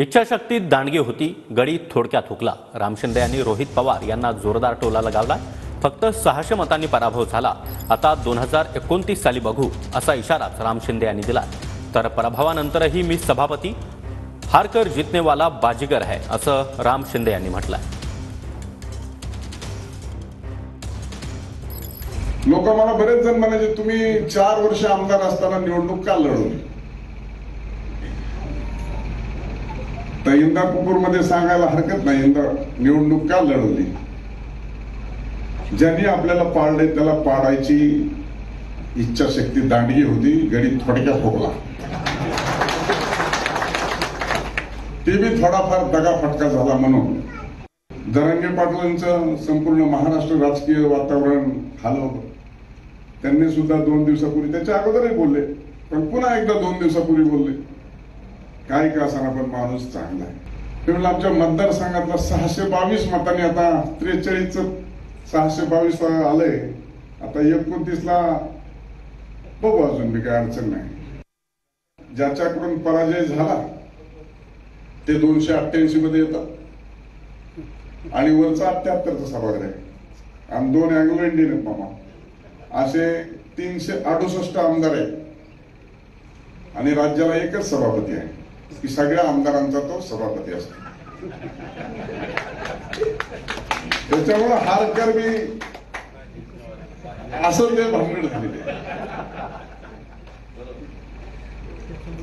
इच्छाशक्तीत दांडगी होती, गडी थोडक्यात हुकला. राम शिंदे यांनी रोहित पवार यांना जोरदार टोला लगावला. फक्त 600 मतांनी पराभव झाला. आता 2029 साली बघू असा इशाराच राम शिंदे यांनी दिला. तर पराभवानंतरही मी सभापती, हारकर जितने वाला बाजीगर है असं राम शिंदे यांनी म्हटलंय. लोक मला बरेच जण म्हणायचे तुम्ही 4 वर्ष आमदार असताना निवडणूक का लढवली. तर इंदापूरमध्ये सांगायला हरकत नाही, निवडणूक का लढवली. ज्यांनी आपल्याला पाळले त्याला पाडायची इच्छाशक्ती दांडगी होती, गडी थोडक्यात हुकला. ते बी थोडाफार दगाफटका झाला म्हणून जरांगे पाटलांचं संपूर्ण महाराष्ट्र राजकीय वातावरण हलवलं. त्यांनी सुद्धा 2 दिवसापूर्वी, त्याच्या अगोदरही बोलले, पण पुन्हा एकदा 2 दिवसापूर्वी बोलले, काय का असताना पण माणूस चांगला आहे. त्यामुळे आमच्या मतदारसंघातला 622 मतांनी, आता 43 622 आलंय. आता 29 ला बघू, अजून बी काय अडचण नाही. ज्याच्याकडून पराजय झाला ते 288 मध्ये येतात आणि वरचा 78चा सभागृह आहे आणि 2 अँग्लो इंडियन आहेत मामा. असे 368 आमदार आहेत आणि राज्याला एकच सभापती आहे की सगळ्या आमदारांचा तो सभापती असतो. त्याच्यामुळे हारकर बी असं ते भानगड झालेले.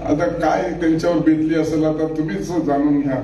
आता काय त्यांच्यावर बेतली असेल आता तुम्हीच जाणून घ्या.